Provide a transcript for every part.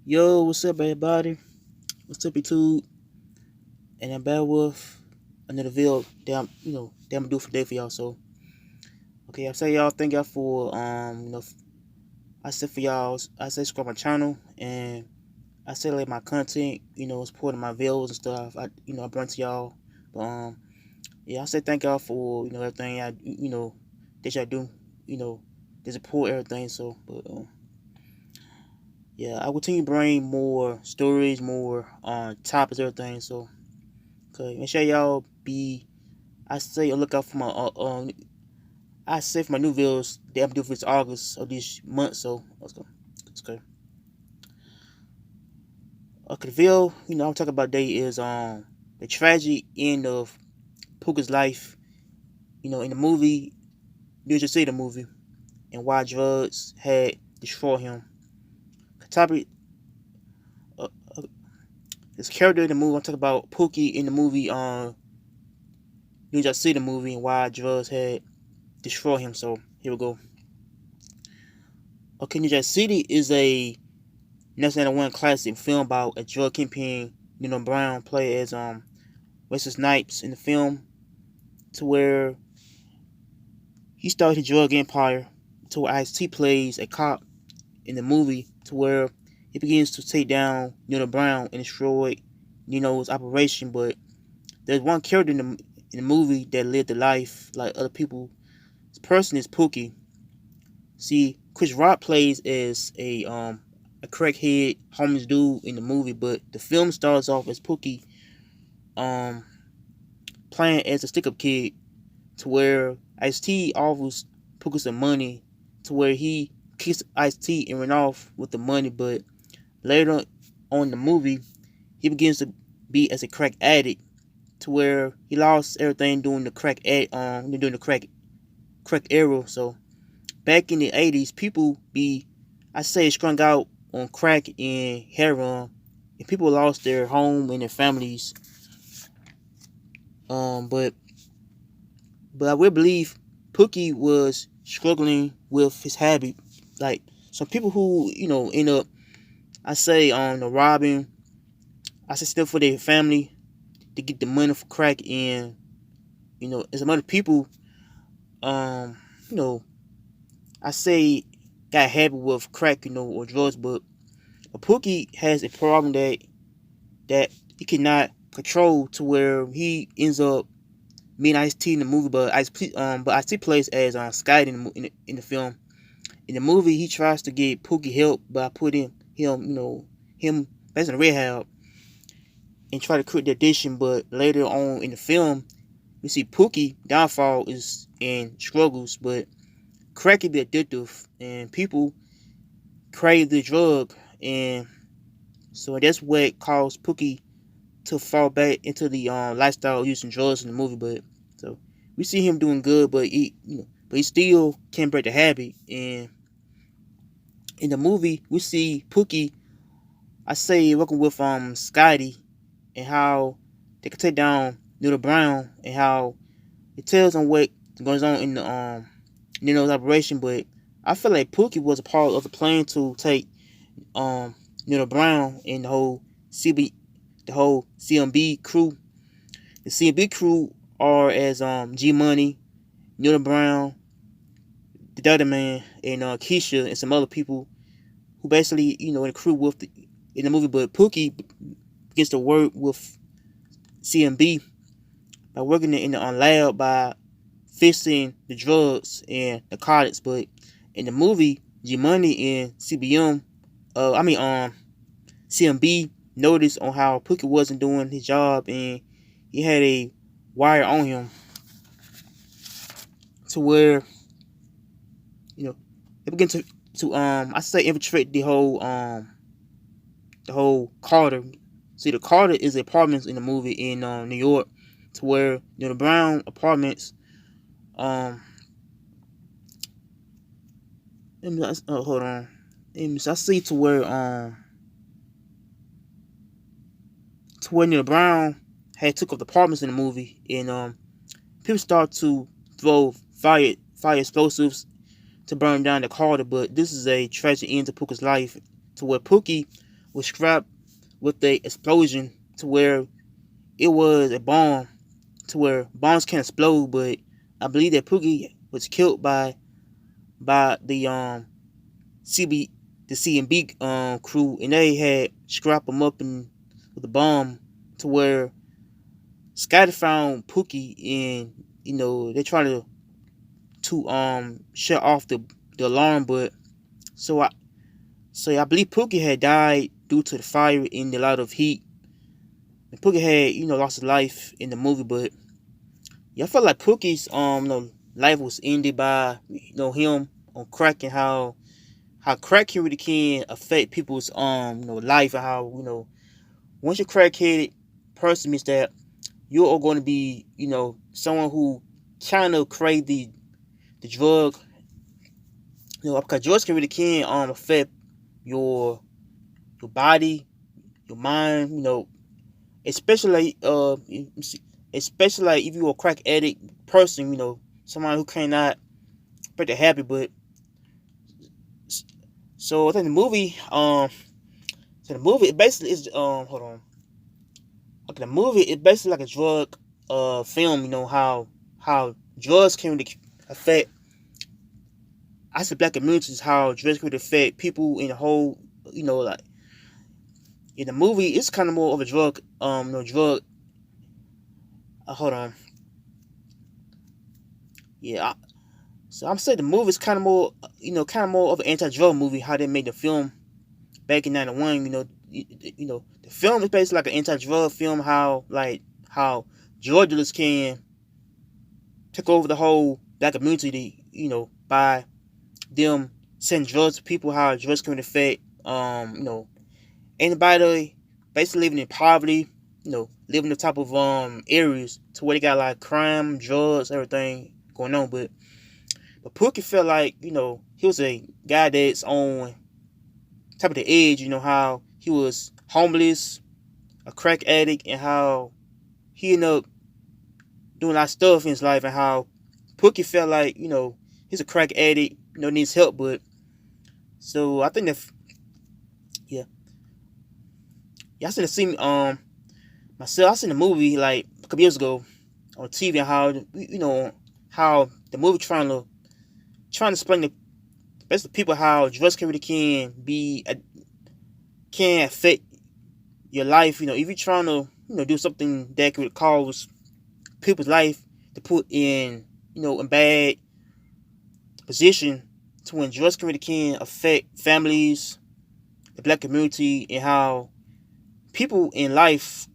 Yo, what's up, everybody? What's up, YouTube? And I'm back with another video that I'm do for today for y'all. So, okay, I say y'all, thank y'all for I said for y'all, I say subscribe my channel and I say like my content, supporting my videos and stuff. I bring to y'all. But yeah, I say thank y'all for everything that y'all do, you know, to support everything. So, but yeah, I will continue to bring more stories, more topics, everything. So. Okay, make sure y'all be. I say look out for my. I say for my new videos that I'm doing for this August of this month. So let's go. Let's go. Okay, the video I'm talking about today is the tragic end of Pookies' life. In the movie, you should see the movie and why drugs had destroyed him. The topic, uh, uh, this character in the movie. I'm talking about Pookie in the movie. You just see the movie and why drugs had destroyed him. So here we go. Okay, New Jack City is a 1991 classic film about a drug kingpin, Brown, played as Wesley Snipes in the film, to where he started his drug empire, to where Ice-T plays a cop in the movie, to where he begins to take down Brown and destroy his operation. But there's one character in the movie that lived the life like other people. This person is Pookie. See, Chris Rock plays as a crackhead homeless dude in the movie, but the film starts off as Pookie um playing as a stick up kid, to where Ice T offers Pookie some money, to where he kicks Ice T and ran off with the money. But later on in the movie, he begins to be as a crack addict, to where he lost everything during the crack era. So back in the 80s, people be, I say, strung out on crack and heroin, and people lost their home and their families. But I will believe Pookie was struggling with his habit. Like some people who end up, I say, on the robbing, I say, still for their family to get the money for crack, and and some other people, um, you know, I say, got a habit with crack, or drugs. But a Pookie has a problem that he cannot control, to where he ends up meeting Ice-T in the movie. But Ice-T plays as Scott in the film. In the movie, he tries to get Pookie help by putting him as in rehab and try to quit the addiction. But later on in the film, we see Pookie downfall is in struggles, but crack can be addictive, and people crave the drug, and so that's what caused Pookie to fall back into the lifestyle using drugs in the movie. But so we see him doing good, but he still can't break the habit. And in the movie, we see Pookie, I say, working with Scotty, and how they can take down Little Brown, and how it tells on what goes on in the operation. But I feel like Pookie was a part of the plan to take Little Brown and the whole CMB crew. The CMB crew are as G Money, Little Brown, the other man, and Keisha, and some other people who basically in the crew in the movie. But Pookie gets to work with CMB by working in the lab, by fixing the drugs and the narcotics. But in the movie, G Money and CMB noticed on how Pookie wasn't doing his job, and he had a wire on him, to where they begin to I say infiltrate the whole Carter. See, the Carter is apartments in the movie in New York, to where the Brown apartments. Um, hold on. I see to where the Brown had took up the apartments in the movie, and people start to throw fire explosives to burn down the Carter. But this is a tragic end to Pookie's life, to where Pookie was scrapped with the explosion to where it was a bomb to where bombs can explode, but I believe that Pookie was killed by CB the CMB crew, and they had scrapped him up in with a bomb to where Scotty found Pookie, and they try to shut off the alarm, but so I believe Pookie had died due to the fire and a lot of heat. And Pookie had lost his life in the movie, but yeah, I felt like Pookie's life was ended by him on crack, and how crack really can affect people's life, and how once you're crackheaded person means that you are going to be someone who kind of crave the drug, because drugs can really can affect your body, your mind, especially especially like if you're a crack addict person, someone who cannot break the habit. But so I think the movie it basically is hold on. Okay, the movie is basically like a drug film, how drugs can really affect I said black communities, how drugs can really affect people in the whole, like in the movie it's kind of more of a drug drug hold on. Yeah, so I'm saying the movie is kind of more, kind of more of an anti-drug movie. How they made the film back in '91. The film is basically like an anti-drug film. How drug dealers can take over the whole black community. By them sending drugs to people. How drugs can affect, anybody basically living in poverty. Living the type of areas to where they got like crime, drugs, everything going on, but Pookie felt like, he was a guy that's on top of the edge, how he was homeless, a crack addict, and how he ended up doing a lot of stuff in his life, and how Pookie felt like, he's a crack addict, needs help, but so I think that, yeah. Yeah, I seen the scene, myself, I seen the movie like a couple years ago on TV, and how, how the movie trying to explain to basically people how drugs can really can affect your life. If you're trying to do something that could cause people's life to put in in bad position, to when drugs can really can affect families, the black community, and how people in life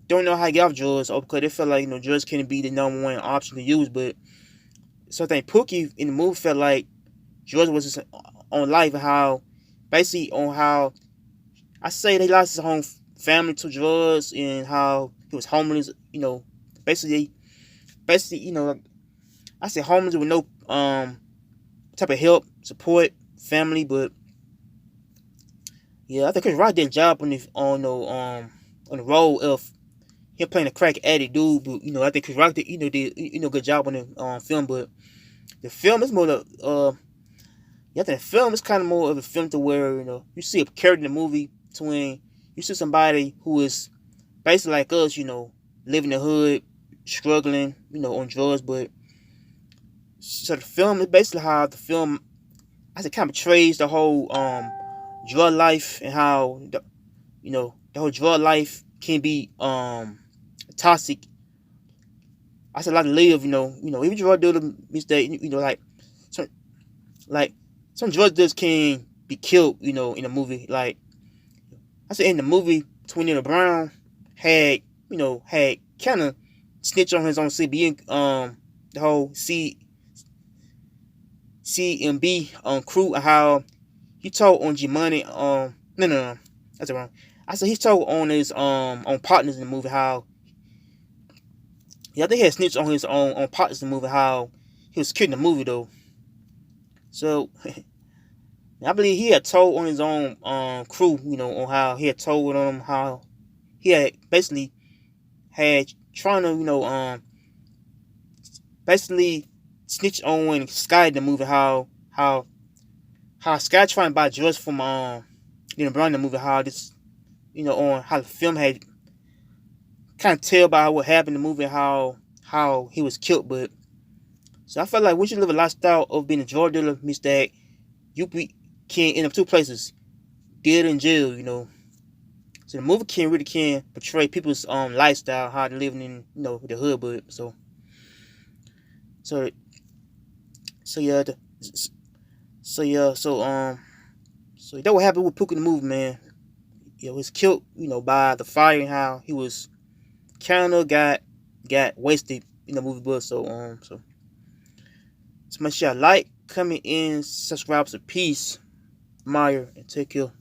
don't know how to get off drugs, or because they feel like drugs can't be the number one option to use. But so I think Pookie in the movie felt like drugs was just on life, and how basically on how I say they lost his whole family to drugs, and how he was homeless. Basically, I say homeless with no type of help, support, family. But yeah, I think Chris Rock did a job on the role of him playing a crack addict dude. But I think Chris Rock did good job on the film. But the film is more I think the film is kind of more of a film to where you see a character in the movie to when you see somebody who is basically like us, living in the hood, struggling, on drugs. But so the film is basically how the film, I said, kind of portrays the whole drug life, and how the whole drug life can be toxic. I said a lot to live, even drug dealer means that some like some drug dealers can be killed, in the movie. Like I said in the movie, Twinetta Brown had kind of snitched on his own CB, the whole CMB crew, and how he told on G Money, no, that's wrong. I said he told on his on partners in the movie how, yeah, I think he had snitched on his on partners in the movie, how he was killed in the movie though. So I believe he had told on his own crew, on how he had told on them, how he had basically had trying to basically snitch on Sky in the movie, how Sky trying to buy drugs from Brown in the movie, how this on how the film had kind of tell by what happened in the movie, how he was killed. But so I felt like we should live a lifestyle of being a drug dealer means that can end up two places, dead in jail. So the movie can portray people's lifestyle, how they're living in the hood. But so so yeah, so yeah, so that what happened with Pookie in the movie, man. He was killed, by the fire, and how he was kind of got wasted in the movie. But so much y'all like, comment in, subscribe to Peace, Meyer, and take care.